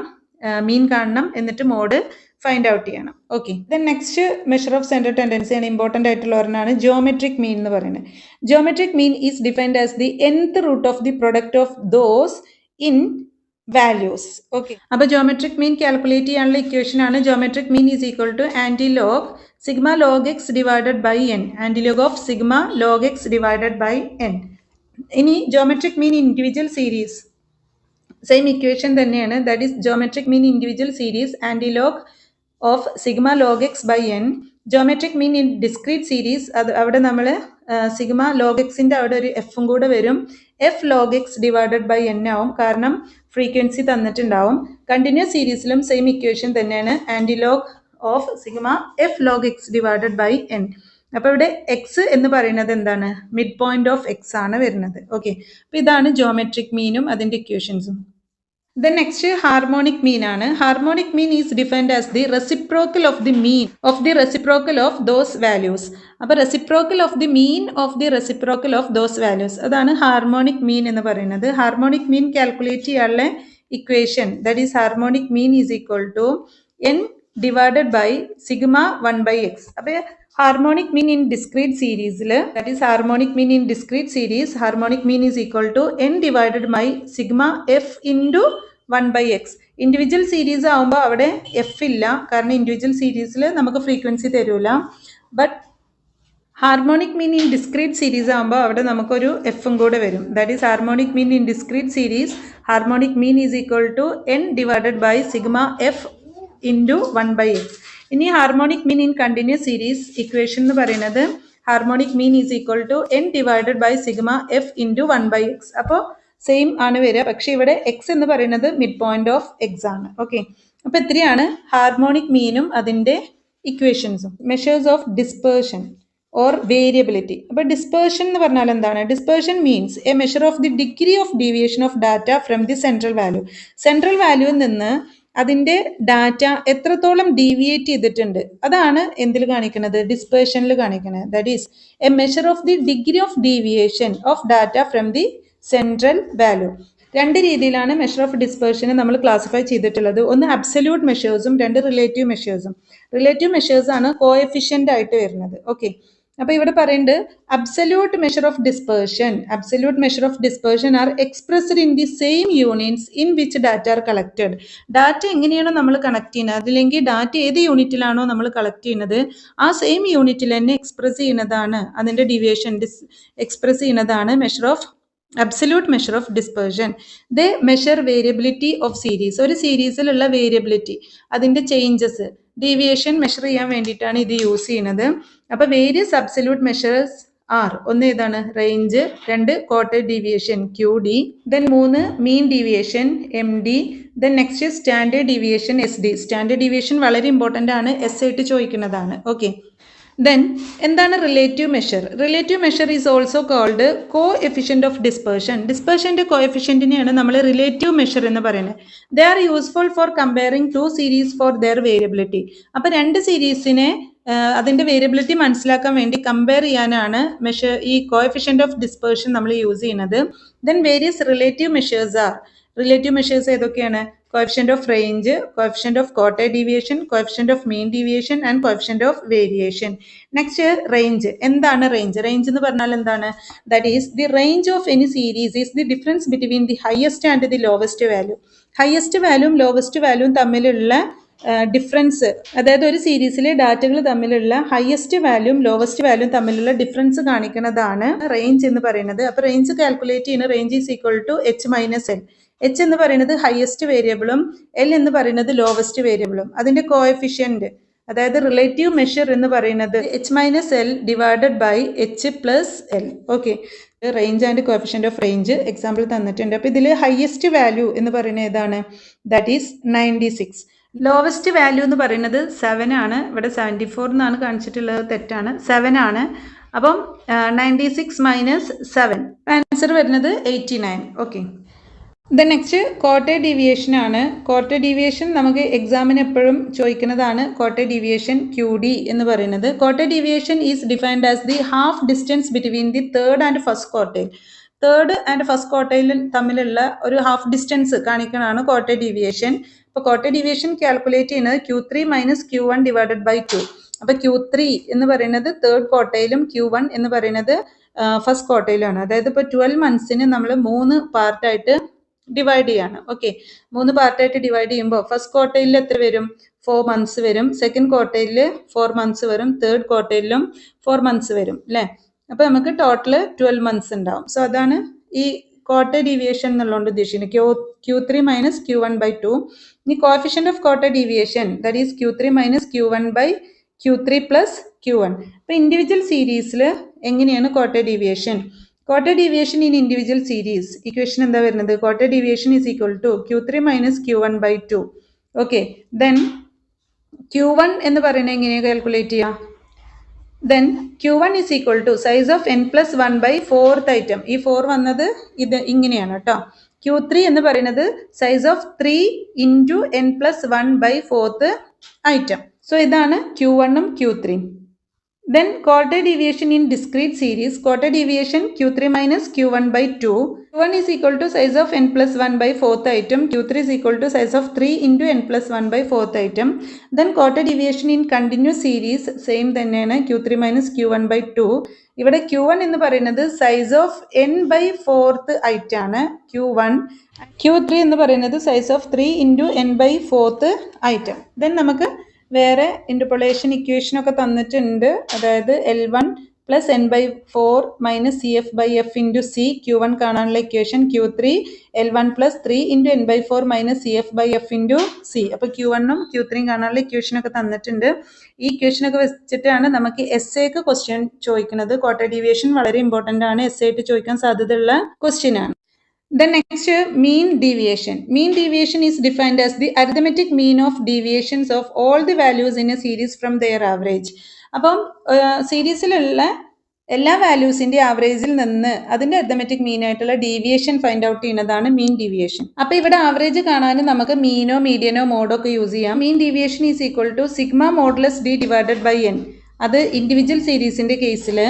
മീൻ കാണണം, എന്നിട്ട് മോഡ് ഫൈൻഡ് ഔട്ട് ചെയ്യണം. Okay, then next measure of central tendency ആണ്. ഇമ്പോർട്ടൻ്റ് ആയിട്ടുള്ള ഒരെണ്ണമാണ് ജിയോമെട്രിക് മീൻ എന്ന് പറയുന്നത്. Geometric mean is defined as the nth root of the product of those n values. Okay, അപ്പോൾ ജിയോമെട്രിക് മീൻ കാൽക്കുലേറ്റ് ചെയ്യാനുള്ള equation ആണ് geometric mean is equal to antilog sigma log x divided by n. Antilog of sigma log x divided by n. ഇനി geometric mean individual series same equation തന്നെയാണ്. That is geometric mean individual series antilog of sigma log x by n. Geometric mean in discrete series, അത് അവിടെ നമ്മൾ sigma log എക്സിൻ്റെ അവിടെ ഒരു എഫും കൂടെ വരും. F log x divided by n ആവും, കാരണം ഫ്രീക്വൻസി തന്നിട്ടുണ്ടാവും. കണ്ടിന്യൂസ് സീരീസിലും സെയിം ഇക്വേഷൻ തന്നെയാണ്, antilog of sigma f log x divided by n. അപ്പോൾ ഇവിടെ എക്സ് എന്ന് പറയുന്നത് എന്താണ്? മിഡ് പോയിന്റ് ഓഫ് എക്സ് ആണ് വരുന്നത്. ഓക്കെ, അപ്പോൾ ഇതാണ് ജിയോമെട്രിക് മീനും അതിൻ്റെ ഇക്വേഷൻസും. ദെൻ നെക്സ്റ്റ് ഹാർമോണിക് മീൻ ആണ്. Harmonic mean is defined as the reciprocal of the mean of the reciprocal of those values. അപ്പോൾ reciprocal of the mean of the reciprocal of those values, അതാണ് harmonic mean എന്ന് പറയുന്നത്. Harmonic mean calculate ചെയ്യാനുള്ള equation that is harmonic mean is equal to n divided by sigma 1/x. അപ്പോൾ harmonic mean in discrete സീരീസിൽ, that is harmonic mean in discrete series, harmonic mean is equal to n divided by sigma f into 1/x. Individual series ആകുമ്പോൾ അവിടെ F ഇല്ല, കാരണം individual സീരീസിൽ നമുക്ക് frequency തരൂല. But harmonic mean in discrete series ആകുമ്പോൾ അവിടെ നമുക്കൊരു എഫും കൂടെ വരും. That is harmonic mean in discrete series harmonic mean is equal to N divided by sigma F into 1/x. ഇനി harmonic mean in continuous series equation എന്ന് പറയുന്നത് harmonic mean is equal to N divided by sigma F into 1/x. അപ്പോൾ same ആണ് വരിക, പക്ഷെ ഇവിടെ x എന്ന് പറയുന്നത് മിഡ് പോയിന്റ് ഓഫ് എക്സ് ആണ്. ഓക്കെ, അപ്പോൾ ഇത്രയാണ് ഹാർമോണിക് മീനും അതിൻ്റെ ഇക്വേഷൻസും. Measures of dispersion or variability. അപ്പോൾ ഡിസ്പേർഷൻ എന്ന് പറഞ്ഞാൽ എന്താണ്? Dispersion means a measure of the degree of deviation of data from the central value. Central വാല്യൂവിൽ നിന്ന് അതിൻ്റെ ഡാറ്റ എത്രത്തോളം ഡീവിയേറ്റ് ചെയ്തിട്ടുണ്ട് അതാണ് എന്തിൽ കാണിക്കുന്നത്? ഡിസ്പേർഷനിൽ കാണിക്കുന്നത്. That is a measure of the degree of deviation of data from the central value. രണ്ട് രീതിയിലാണ് മെഷർ ഓഫ് ഡിസ്പേർഷനെ നമ്മൾ ക്ലാസിഫൈ ചെയ്തിട്ടുള്ളത്. ഒന്ന് അബ്സല്യൂട്ട് മെഷേഴ്സും രണ്ട് റിലേറ്റീവ് മെഷേഴ്സും. റിലേറ്റീവ് മെഷേഴ്സ് ആണ് കോഎഫിഷ്യൻ്റ് ആയിട്ട് വരുന്നത്. ഓക്കെ, അപ്പോൾ ഇവിടെ പറയുന്നത് absolute measure of dispersion R expressed in the same units in which data are collected. Data എങ്ങനെയാണോ നമ്മൾ കണക്ട് ചെയ്യുന്നത്, അതില്ലെങ്കിൽ ഡാറ്റ ഏത് യൂണിറ്റിലാണോ നമ്മൾ കളക്ട് ചെയ്യുന്നത് ആ സെയിം യൂണിറ്റിൽ തന്നെ എക്സ്പ്രസ് ചെയ്യുന്നതാണ് അതിൻ്റെ ഡീവിയേഷൻ എക്സ്പ്രസ് ചെയ്യുന്നതാണ് absolute measure of dispersion. They measure variability of series. ഒരു സീരീസിലുള്ള വേരിയബിലിറ്റി, അതിൻ്റെ ചേഞ്ചസ്, ഡീവിയേഷൻ മെഷർ ചെയ്യാൻ വേണ്ടിയിട്ടാണ് ഇത് യൂസ് ചെയ്യുന്നത്. അപ്പോൾ വേരിയസ് അബ്സല്യൂട്ട് മെഷേഴ്സ് ആർ, ഒന്ന് ഏതാണ്? റേഞ്ച്, രണ്ട് quartile deviation QD, then 3 mean deviation MD, then next standard deviation SD. Standard deviation വളരെ ഇമ്പോർട്ടൻ്റ് ആണ്, ആയിട്ട് ചോദിക്കുന്നതാണ്. ഓക്കെ, ദെൻ എന്താണ് relative measure? Relative measure is also called coefficient of dispersion. ഡിസ്പേർഷൻ്റെ കോഎഫിഷ്യൻറ്റിനെയാണ് നമ്മൾ റിലേറ്റീവ് മെഷർ എന്ന് പറയുന്നത്. They are useful for comparing two series for their variability. അപ്പോൾ രണ്ട് സീരീസിനെ അതിൻ്റെ വേരിയബിലിറ്റി മനസ്സിലാക്കാൻ വേണ്ടി കമ്പയർ ചെയ്യാനാണ് ഈ കോഎഫിഷ്യൻ്റ് ഓഫ് ഡിസ്പേർഷൻ നമ്മൾ യൂസ് ചെയ്യുന്നത്. Then various relative measures R. Relative measures ഏതൊക്കെയാണ്? coefficient of range, coefficient of quartile deviation, coefficient of mean deviation and coefficient of variation. Next, range. എന്താണ് range? Range എന്ന് പറഞ്ഞാൽ എന്താണ്? That is the range of any series is the difference between the highest and the lowest value. Highest value lowest value തമ്മിലുള്ള difference, അതായത് ഒരു സീരീസിലെ ഡാറ്റകൾ തമ്മിലുള്ള highest വാല്യൂം lowest വാല്യൂം തമ്മിലുള്ള ഡിഫറൻസ് കാണിക്കുന്നതാണ് റേഞ്ച് എന്ന് പറയുന്നത്. അപ്പോൾ റേഞ്ച് കാൽക്കുലേറ്റ് ചെയ്യുന്ന range is equal to H-L. H എന്ന് പറയുന്നത് ഹയസ്റ്റ് വേരിയബിളും L എന്ന് പറയുന്നത് ലോവസ്റ്റ് വേരിയബിളും. അതിൻ്റെ കോഎഫിഷ്യൻറ്റ്, അതായത് റിലേറ്റീവ് മെഷർ എന്ന് പറയുന്നത് H-L divided by H+L. Okay, range and coefficient of range example തന്നിട്ടുണ്ട്. അപ്പോൾ ഇതിൽ ഹയസ്റ്റ് വാല്യൂ എന്ന് പറയുന്നത് ഏതാണ്? That is 96. ലോവസ്റ്റ് വാല്യൂ എന്ന് പറയുന്നത് 7 ആണ്. ഇവിടെ 74 എന്നാണ് കാണിച്ചിട്ടുള്ളത്, തെറ്റാണ്, 7 ആണ്. അപ്പം 96 മൈനസ് 7, ആൻസർ വരുന്നത് 89. Okay, then next quartile deviation ആണ്. ക്വാർട്ടൈൽ ഡീവിയേഷൻ നമുക്ക് എക്സാമിന് എപ്പോഴും ചോദിക്കുന്നതാണ്. ക്വാർട്ടൈൽ ഡീവിയേഷൻ QD എന്ന് പറയുന്നത്. Quartile deviation is defined as the half distance between the third and first quartile. Third and first quartile തമ്മിലുള്ള ഒരു ഹാഫ് ഡിസ്റ്റൻസ് കാണിക്കുന്നതാണ് ക്വാർട്ടൈൽ ഡീവിയേഷൻ. അപ്പോൾ ക്വാർട്ടൈൽ ഡീവിയേഷൻ കാൽക്കുലേറ്റ് ചെയ്യുന്നത് Q3 minus Q1 divided by 2. അപ്പോൾ Q3 എന്ന് പറയുന്നത് third ക്വാർട്ടൈലും Q1 എന്ന് പറയുന്നത് ഫസ്റ്റ് ക്വാർട്ടൈലാണ്. അതായത് ഇപ്പോൾ 12 മന്ത്സിന് നമ്മൾ 3 പാർട്ടായിട്ട് ഡിവൈഡ് ചെയ്യാണ്. ഓക്കെ, 3 പാർട്ടായിട്ട് ഡിവൈഡ് ചെയ്യുമ്പോൾ ഫസ്റ്റ് ക്വാർട്ടൈലിൽ എത്ര വരും? 4 മന്ത്സ് വരും. സെക്കൻഡ് ക്വാർട്ടൈലിൽ 4 മന്ത്സ് വരും. തേർഡ് ക്വാർട്ടൈലിലും 4 മന്ത്സ് വരും അല്ലേ? അപ്പോൾ നമുക്ക് ടോട്ടൽ 12 മന്ത്സ് ഉണ്ടാവും. സോ അതാണ് ഈ ക്വാർട്ടൈൽ ഡീവിയേഷൻ എന്നുള്ളതുകൊണ്ട് ഉദ്ദേശിക്കുന്നത്. Q3 minus Q1 by 2. ഇനി coefficient of quartile deviation that is Q3 minus Q1 by Q3 plus Q1. അപ്പോൾ ഇൻഡിവിജ്വൽ സീരീസിൽ എങ്ങനെയാണ് quartile deviation? Quartile deviation in individual series equation എന്താ വരുന്നത്? Quartile deviation is equal to Q3 minus Q1 by 2. Okay, then Q1 എന്ന് പറയുന്നത് എങ്ങനെയാണ് calculate ചെയ്യുക? Then Q1 is equal to size of n plus 1 by 4th item. ഈ 4 വന്നത് ഇത് ഇങ്ങനെയാണ് കേട്ടോ. Q3 എന്ന് പറയുന്നത് size of 3 into n plus 1 by 4th item. So ഇതാണ് Q1ഉം Q3. Then quartile deviation in discrete series, quartile deviation Q3 minus Q1 by 2. Q1 is equal to size of n plus 1 by 4th item. Q3 is equal to size of 3 into n plus 1 by 4th item. Then quartile deviation in continuous series, same തന്നെയാണ് Q3 minus Q1 by 2. ഇവിടെ Q1 എന്ന് പറയുന്നത് size of n by 4th item ആണ് Q1. Q3 എന്ന് പറയുന്നത് size of 3 into n by 4th item. Then നമുക്ക് വേറെ interpolation equation ഒക്കെ തന്നിട്ടുണ്ട്. അതായത് L1 plus n/4 minus CF/F into C Q1 കാണാനുള്ള equation Q3 L1 plus 3 into n/4 minus CF/F into C. അപ്പോൾ Q1ഉം Q3യും കാണാനുള്ള ഇക്വേഷനൊക്കെ തന്നിട്ടുണ്ട്. ഈ ഇക്വേഷനൊക്കെ വെച്ചിട്ടാണ് നമുക്ക് എസ്സേക്ക് ക്വസ്റ്റ്യൻ ചോദിക്കുന്നത്. ക്വാർട്ടർ ഡീവിയേഷൻ വളരെ ഇമ്പോർട്ടൻ്റ് ആണ്, എസ്സേ ആയിട്ട് ചോദിക്കാൻ സാധ്യതയുള്ള ക്വസ്റ്റ്യൻ ആണ്. Then next, mean deviation. Mean deviation is defined as the arithmetic mean of deviations of all the values in a series from their average. അപ്പം സീരീസിലുള്ള എല്ലാ വാല്യൂസിന്റെ ആവറേജിൽ നിന്ന് അതിന്റെ അരിത്തമെറ്റിക് മീൻ ആയിട്ടുള്ള ഡീവിയേഷൻ ഫൈൻഡ് ഔട്ട് ചെയ്യുന്നതാണ് മീൻ ഡീവിയേഷൻ. അപ്പൊ ഇവിടെ average കാണാൻ നമുക്ക് മീനോ മീഡിയനോ മോഡോ ഒക്കെ യൂസ് ചെയ്യാം. Mean deviation is equal to sigma modulus D divided by n. അത് ഇൻഡിവിജ്വൽ സീരീസിന്റെ കേസിൽ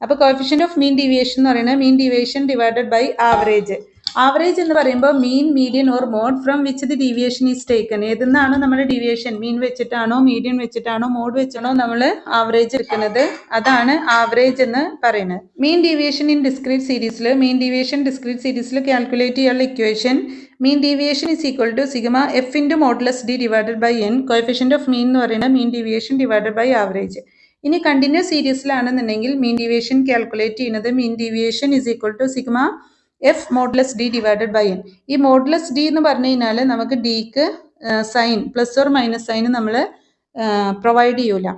അപ്പോൾ കോഎഫിഷ്യന്റ് ഓഫ് മീൻ ഡീവിയേഷൻ എന്ന് പറയുന്നത് mean deviation divided by average. Average എന്ന് പറയുമ്പോൾ mean median or mode from which the deviation is taken. ഏതെന്നാണ് നമ്മൾ ഡീവിയേഷൻ മീൻ വെച്ചിട്ടാണോ മീഡിയൻ വെച്ചിട്ടാണോ മോഡ് വെച്ചാണോ നമ്മൾ ആവറേജ് എടുക്കുന്നത്, അതാണ് ആവറേജ് എന്ന് പറയുന്നത്. മീൻ ഡീവിയേഷൻ ഇൻ ഡിസ്ക്രീറ്റ് സീരീസിൽ മീൻ ഡീവിയേഷൻ ഡിസ്ക്രീറ്റ് സീരീസിൽ കാൽക്കുലേറ്റ് ചെയ്യാനുള്ള equation mean deviation is equal to sigma F into modulus D divided by N. Coefficient of mean എന്ന് പറയുന്നത് mean deviation divided by average. ഇനി continuous സീരീസിലാണെന്നുണ്ടെങ്കിൽ mean deviation calculate ചെയ്യുന്നത് mean deviation is equal to sigma F modulus D divided by N. ഈ modulus D എന്ന് പറഞ്ഞു കഴിഞ്ഞാൽ നമുക്ക് ഡിക്ക് sign plus or minus sign നമ്മൾ പ്രൊവൈഡ് ചെയ്യൂല.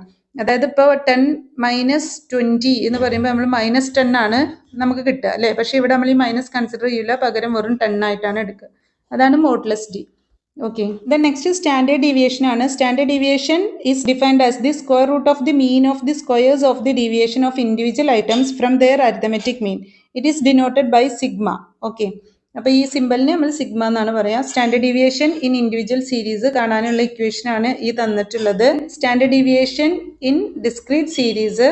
അതായത് ഇപ്പോൾ 10 മൈനസ് 20 എന്ന് പറയുമ്പോൾ നമ്മൾ മൈനസ് 10 ആണ് നമുക്ക് കിട്ടുക അല്ലേ. പക്ഷെ ഇവിടെ നമ്മൾ ഈ മൈനസ് കൺസിഡർ ചെയ്യൂല, പകരം വെറും 10 ആയിട്ടാണ് എടുക്കുക. അതാണ് modulus D. Okay, then next is standard deviation ആണ്. Standard deviation is defined as the square root of the mean of the squares of the deviation of individual items from their arithmetic mean. It is denoted by sigma. Okay, അപ്പോൾ ഈ സിമ്പിളിനെ നമ്മൾ sigma എന്നാണ് പറയുക. Standard deviation in individual series കാണാനുള്ള equation ആണ് ഈ തന്നിട്ടുള്ളത്. Standard deviation in discrete series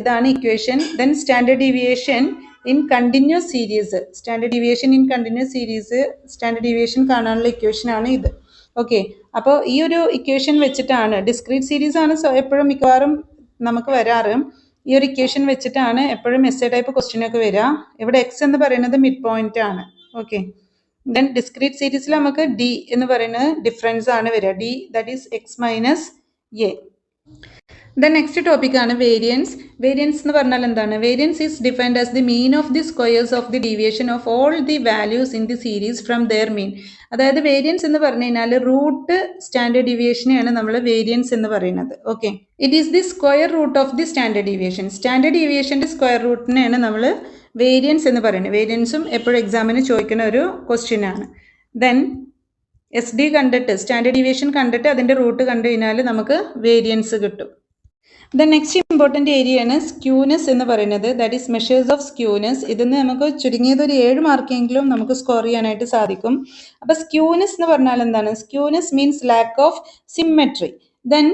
ഇതാണ് equation. Then standard deviation in continuous series, standard deviation in continuous series standard deviation കാണാനുള്ള ഇക്വേഷൻ ആണ് ഇത്. ഓക്കെ, അപ്പോൾ ഈ ഒരു ഇക്വേഷൻ വെച്ചിട്ടാണ് ഡിസ്ക്രീറ്റ് സീരീസ് ആണ് എപ്പോഴും മിക്കവാറും നമുക്ക് വരാറ്. ഈ ഒരു ഇക്വേഷൻ വെച്ചിട്ടാണ് എപ്പോഴും എസ്സേ ടൈപ്പ് ക്വസ്റ്റ്യൻ ഒക്കെ വരിക. ഇവിടെ എക്സ് എന്ന് പറയുന്നത് മിഡ് പോയിന്റ് ആണ്. ഓക്കെ, ദെൻ ഡിസ്ക്രീറ്റ് സീരീസിൽ നമുക്ക് ഡി എന്ന് പറയുന്നത് ഡിഫറൻസ് ആണ് വരിക. D that is x minus a. Then next topic ആണ് വേരിയൻസ്. വേരിയൻസ് എന്ന് പറഞ്ഞാൽ എന്താണ്? Variance is defined as the mean of the squares of the deviation of all the values in the series from their mean. അതായത് variance എന്ന് പറഞ്ഞു കഴിഞ്ഞാൽ root standard ഡീവിയേഷനെയാണ് നമ്മൾ variance എന്ന് പറയുന്നത്. Okay, it is the square root of the standard deviation. Standard ഡീവിയേഷൻ്റെ square റൂട്ടിനെയാണ് നമ്മൾ വേരിയൻസ് എന്ന് പറയുന്നത്. വേരിയൻസും എപ്പോഴും എക്സാമിന് ചോദിക്കുന്ന ഒരു ക്വസ്റ്റ്യൻ ആണ്. ദെൻ എസ് ഡി കണ്ടിട്ട് സ്റ്റാൻഡേർഡ് ഡീവിയേഷൻ കണ്ടിട്ട് അതിൻ്റെ റൂട്ട് കണ്ടു കഴിഞ്ഞാൽ നമുക്ക് വേരിയൻസ് കിട്ടും. ദ നെക്സ്റ്റ് ഇമ്പോർട്ടൻ്റ് ഏരിയ ആണ് സ്ക്യൂനെസ് എന്ന് പറയുന്നത്. That is measures of skewness. ഇതിന് നമുക്ക് ചുരുങ്ങിയത് ഒരു 7 മാർക്കെങ്കിലും നമുക്ക് സ്കോർ ചെയ്യാനായിട്ട് സാധിക്കും. അപ്പോൾ സ്ക്യൂനെസ് എന്ന് പറഞ്ഞാൽ എന്താണ്? Skewness means lack of symmetry. Then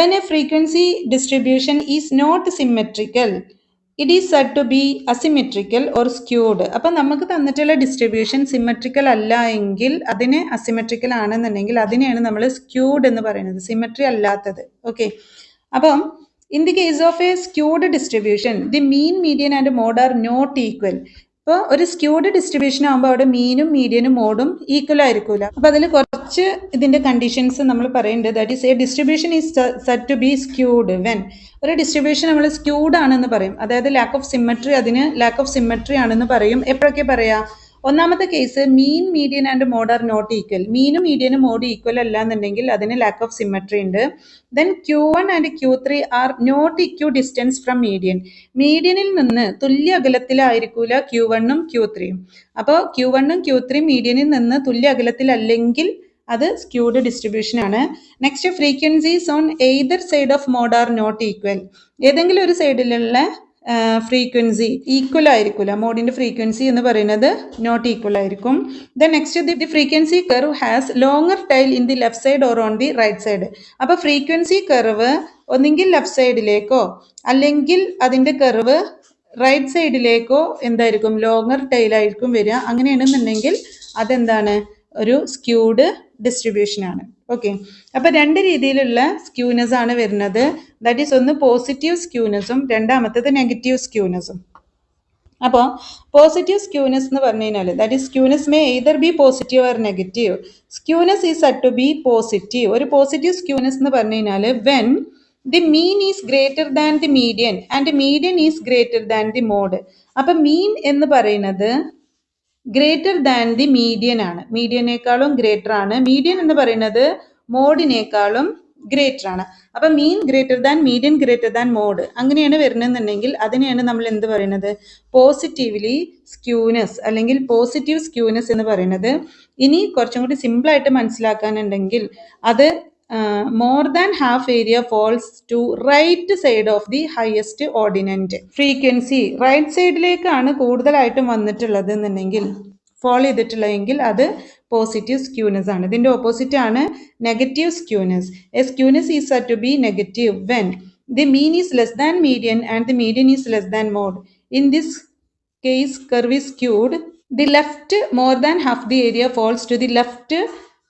when a frequency distribution is not symmetrical it is said to be asymmetrical or skewed. അപ്പം നമുക്ക് തന്നിട്ടുള്ള ഡിസ്ട്രിബ്യൂഷൻ സിമെട്രിക്കൽ അല്ല എങ്കിൽ, അതിന് അസിമെട്രിക്കൽ ആണെന്നുണ്ടെങ്കിൽ അതിനെയാണ് നമ്മൾ സ്ക്യൂഡ് എന്ന് പറയുന്നത്, സിമെട്രി അല്ലാത്തത്. ഓക്കെ, അപ്പം in the case of a skewed distribution the mean median and mode are not equal. ഇപ്പോൾ ഒരു സ്ക്യൂഡ് ഡിസ്ട്രിബ്യൂഷൻ ആകുമ്പോൾ അവിടെ മീനും മീഡിയനും മോഡും ഈക്വൽ ആയിരിക്കില്ല. അപ്പോൾ അതിൽ കുറച്ച് ഇതിൻ്റെ കണ്ടീഷൻസ് നമ്മൾ പറയുന്നുണ്ട്. That is a distribution is said to be skewed when. ഒരു ഡിസ്ട്രിബ്യൂഷൻ നമ്മൾ സ്ക്യൂഡ് ആണെന്ന് പറയും, അതായത് ലാക്ക് ഓഫ് സിമെട്രി, അതിന് ലാക്ക് ഓഫ് സിമെട്രി ആണെന്ന് പറയും. എപ്പോഴൊക്കെ പറയാം? ഒന്നാമത്തെ case mean median and mode are not equal. മീനും മീഡിയനും മോഡ് ഈക്വൽ അല്ല എന്നുണ്ടെങ്കിൽ അതിന് ലാക്ക് ഓഫ് സിമെട്രി ഉണ്ട്. Then Q1 and Q3 are not equidistance from median. മീഡിയനിൽ നിന്ന് തുല്യ അകലത്തിലായിരിക്കൂല Q1ഉം Q3യും. അപ്പോൾ Q1ഉം Q3 മീഡിയനിൽ നിന്ന് തുല്യ അകലത്തിലല്ലെങ്കിൽ അത് സ്ക്യൂഡ് ഡിസ്ട്രിബ്യൂഷൻ ആണ്. Next frequencies on either side of mode are not equal. ഏതെങ്കിലും ഒരു സൈഡിലുള്ള ഫ്രീക്വൻസി ഈക്വൽ ആയിരിക്കില്ല. മോഡിന്റെ ഫ്രീക്വൻസി എന്ന് പറയുന്നത് നോട്ട് ഈക്വൽ ആയിരിക്കും. Then next the frequency curve has longer tail in the left side or on the right side. അപ്പോൾ frequency curve ഒന്നെങ്കിൽ left സൈഡിലേക്കോ അല്ലെങ്കിൽ അതിന്റെ കർവ് റൈറ്റ് സൈഡിലേക്കോ എന്തായിരിക്കും? ലോങ്ങർ ടൈൽ ആയിരിക്കും വരിക. അങ്ങനെയാണെന്നുണ്ടെങ്കിൽ അതെന്താണ്? ഒരു സ്ക്യൂഡ് ഡിസ്ട്രിബ്യൂഷൻ ആണ്. ഓക്കെ, അപ്പോൾ 2 രീതിയിലുള്ള സ്ക്യൂനെസ് ആണ് വരുന്നത്. ദാറ്റ് ഈസ് ഒന്ന് പോസിറ്റീവ് സ്ക്യൂനെസും രണ്ടാമത്തേത് നെഗറ്റീവ് സ്ക്യൂനെസും. അപ്പോൾ പോസിറ്റീവ് സ്ക്യൂനെസ് എന്ന് പറഞ്ഞു കഴിഞ്ഞാൽ that is skewness may either be positive or negative. Skewness is said to be positive. ഒരു പോസിറ്റീവ് സ്ക്യൂനെസ് എന്ന് പറഞ്ഞു കഴിഞ്ഞാൽ when the mean is greater than the median and median is greater than the mode. അപ്പം mean എന്ന് പറയുന്നത് greater than the median ആണ്, മീഡിയനേക്കാളും greater ആണ്. Median എന്ന് പറയുന്നത് മോഡിനേക്കാളും ഗ്രേറ്റർ ആണ്. അപ്പൊ mean greater than median greater than mode അങ്ങനെയാണ് വരുന്നതെന്നുണ്ടെങ്കിൽ അതിനെയാണ് നമ്മൾ എന്ത് പറയുന്നത്, പോസിറ്റീവ്ലി സ്ക്യൂനെസ് അല്ലെങ്കിൽ പോസിറ്റീവ് സ്ക്യൂനെസ് എന്ന് പറയുന്നത്. ഇനി കുറച്ചും കൂടി സിമ്പിൾ ആയിട്ട് മനസ്സിലാക്കാനുണ്ടെങ്കിൽ അത് more than half area falls to right side of the highest ordinate. Frequency right സൈഡിലേക്കാണ് കൂടുതലായിട്ടും വന്നിട്ടുള്ളത് എന്നുണ്ടെങ്കിൽ ഫോൾ ചെയ്തിട്ടുള്ളതെങ്കിൽ അത് പോസിറ്റീവ് സ്ക്യൂനെസ് ആണ്. ഇതിന്റെ ഓപ്പോസിറ്റ് ആണ് negative skewness. A skewness is said to be negative when the mean is less than median and the median is less than mode. In this case, curve is skewed. The left more than half the area falls to the left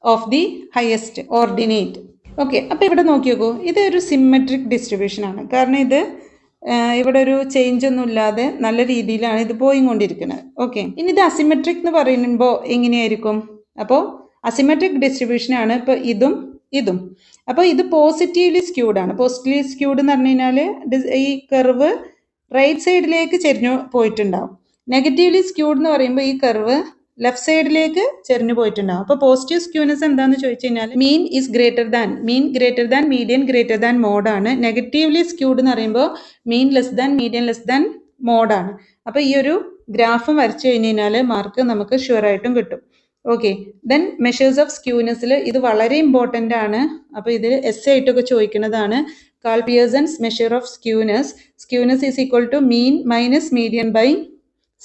of the highest ordinate. Okay, അപ്പോൾ ഇവിടെ നോക്കി നോക്കൂ, ഇതൊരു symmetric distribution ആണ്. കാരണം ഇത് ഇവിടെ ഒരു ചേഞ്ച് ഒന്നും ഇല്ലാതെ നല്ല രീതിയിലാണ് ഇത് പോയിക്കൊണ്ടിരിക്കുന്നത്. ഓക്കെ, ഇനി ഇത് അസിമെട്രിക് എന്ന് പറയുമ്പോൾ എങ്ങനെയായിരിക്കും? അപ്പോൾ അസിമെട്രിക് ഡിസ്ട്രിബ്യൂഷൻ ആണ് ഇപ്പോൾ ഇതും ഇതും. അപ്പോൾ ഇത് പോസിറ്റീവ്ലി സ്ക്യൂഡ് ആണ്. പോസിറ്റീവ്ലി സ്ക്യൂഡ് എന്ന് പറഞ്ഞു കഴിഞ്ഞാൽ ഈ കർവ് റൈറ്റ് സൈഡിലേക്ക് ചെരിഞ്ഞു പോയിട്ടുണ്ടാവും. നെഗറ്റീവ്ലി സ്ക്യൂഡ് എന്ന് പറയുമ്പോൾ ഈ കർവ് ലെഫ്റ്റ് സൈഡിലേക്ക് ചെരിഞ്ഞു പോയിട്ടുണ്ടാവും. അപ്പോൾ പോസിറ്റീവ് സ്ക്യൂനെസ് എന്താണെന്ന് ചോദിച്ചു കഴിഞ്ഞാൽ mean is greater than median greater than mode ആണ്. നെഗറ്റീവ്ലി സ്ക്യൂഡ് എന്ന് പറയുമ്പോൾ mean less than median less than mode ആണ്. അപ്പോൾ ഈ ഒരു ഗ്രാഫ് വരച്ചു കഴിഞ്ഞ് കഴിഞ്ഞാൽ മാർക്ക് നമുക്ക് ഷുവർ ആയിട്ടും കിട്ടും. ഓക്കെ, ദെൻ മെഷേഴ്സ് ഓഫ് സ്ക്യൂനെസ്സിൽ ഇത് വളരെ ഇമ്പോർട്ടൻ്റ് ആണ്. അപ്പോൾ ഇത് എസ് ആയിട്ടൊക്കെ ചോദിക്കുന്നതാണ്. Karl Pearson's measure of skewness is equal to mean minus median by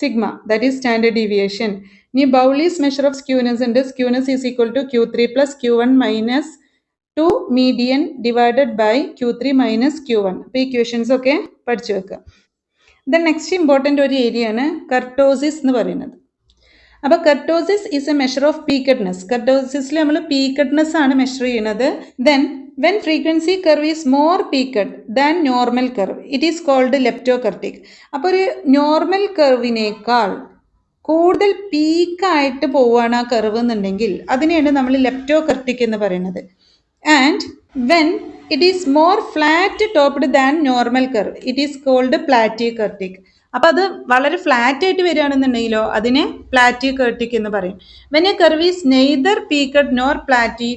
sigma, that is standard deviation. ഇനി ബൗളീസ് മെഷർ ഓഫ് സ്ക്യൂനെസ് ഉണ്ട്. Skewness is equal to Q3 plus Q1 minus 2 median divided by Q3 minus Q1. അപ്പോൾ equations ഒക്കെ പഠിച്ചു വെക്കുക. Then next important ഒരു area ആണ് kurtosis എന്ന് പറയുന്നത്. അപ്പോൾ kurtosis is a measure of peakedness. കർട്ടോസിസിൽ നമ്മൾ പീക്കഡ്നെസ് ആണ് മെഷർ ചെയ്യുന്നത്. Then when frequency curve is more peaked than normal curve, it is called leptokurtic. അപ്പോൾ ഒരു നോർമൽ കർവിനേക്കാൾ കൂടുതൽ പീക്കായിട്ട് പോവുകയാണ് ആ കർവ് എന്നുണ്ടെങ്കിൽ അതിനെയാണ് നമ്മൾ ലെപ്റ്റോകർട്ടിക് എന്ന് പറയുന്നത്. And when it is more flat topped than normal curve, it is called platykurtic. അപ്പോൾ അത് വളരെ ഫ്ലാറ്റ് ആയിട്ട് വരികയാണെന്നുണ്ടെങ്കിലോ അതിനെ പ്ലാറ്റികർട്ടിക് എന്ന് പറയും. When a curve is neither peaked nor flat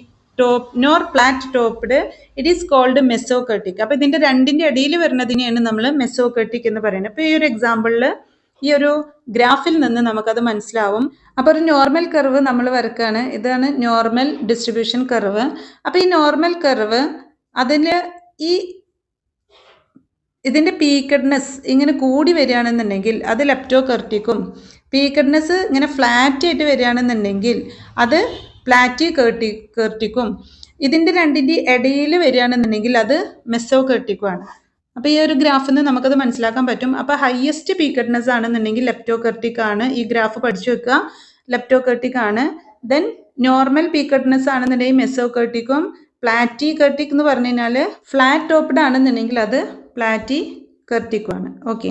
topped, it is called mesokurtic. അപ്പോൾ ഇതിന്റെ രണ്ടിന്റെ ഇടയിൽ വരുന്നതിനെയാണ് നമ്മൾ മെസോകർട്ടിക് എന്ന് പറയുന്നത്. അപ്പോൾ ഈ ഒരു എക്സാമ്പിളിൽ ഈ ഒരു ഗ്രാഫിൽ നിന്ന് നമുക്കത് മനസ്സിലാവും. അപ്പോൾ ഒരു നോർമൽ കർവ് നമ്മൾ വരക്കുകയാണ്. ഇതാണ് നോർമൽ ഡിസ്ട്രിബ്യൂഷൻ കർവ്. അപ്പോൾ ഈ നോർമൽ കർവ് അതിന് ഇതിന്റെ പീക്കഡ്നെസ് ഇങ്ങനെ കൂടി വരികയാണെന്നുണ്ടെങ്കിൽ അത് ലെപ്റ്റോകർട്ടിക്കും, പീക്കഡ്നെസ് ഇങ്ങനെ ഫ്ലാറ്റ് ആയിട്ട് വരികയാണെന്നുണ്ടെങ്കിൽ അത് പ്ലാറ്റികർട്ടിക്കും, ഇതിന്റെ രണ്ടിന്റെ ഇടയിൽ വരികയാണെന്നുണ്ടെങ്കിൽ അത് മെസോകർട്ടിക്കുമാണ്. അപ്പോൾ ഈ ഒരു ഗ്രാഫിൽ നിന്ന് നമുക്കത് മനസ്സിലാക്കാൻ പറ്റും. അപ്പോൾ ഹയസ്റ്റ് പീക്കഡ്നെസ് ആണെന്നുണ്ടെങ്കിൽ ലെപ്റ്റോകർട്ടിക് ആണ്. ഈ ഗ്രാഫ് പഠിച്ചു വെക്കുക, ലെപ്റ്റോകർട്ടിക് ആണ്. ദെൻ നോർമൽ പീക്കഡ്നെസ് ആണെന്നുണ്ടെങ്കിൽ മെസോകർട്ടിക്കും, പ്ലാറ്റികർട്ടിക് എന്ന് പറഞ്ഞു കഴിഞ്ഞാൽ ഫ്ലാറ്റ് ടോപ്ഡ് ആണെന്നുണ്ടെങ്കിൽ അത് പ്ലാറ്റികർട്ടിക്കുമാണ്. ഓക്കെ,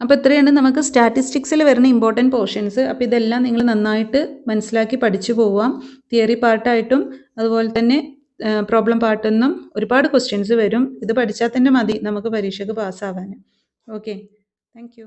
അപ്പോൾ ഇത്രയാണ് നമുക്ക് സ്റ്റാറ്റിസ്റ്റിക്സിൽ വരുന്ന ഇമ്പോർട്ടൻറ്റ് പോർഷൻസ്. അപ്പോൾ ഇതെല്ലാം നിങ്ങൾ നന്നായിട്ട് മനസ്സിലാക്കി പഠിച്ചു പോവാം. തിയറി പാർട്ടായിട്ടും അതുപോലെ തന്നെ പ്രോബ്ലം പാർട്ടിൽ നിന്നും ഒരുപാട് ക്വസ്റ്റ്യൻസ് വരും. ഇത് പഠിച്ചാൽ തന്നെ മതി നമുക്ക് പരീക്ഷയ്ക്ക് പാസ്സാവാൻ. Okay, thank you.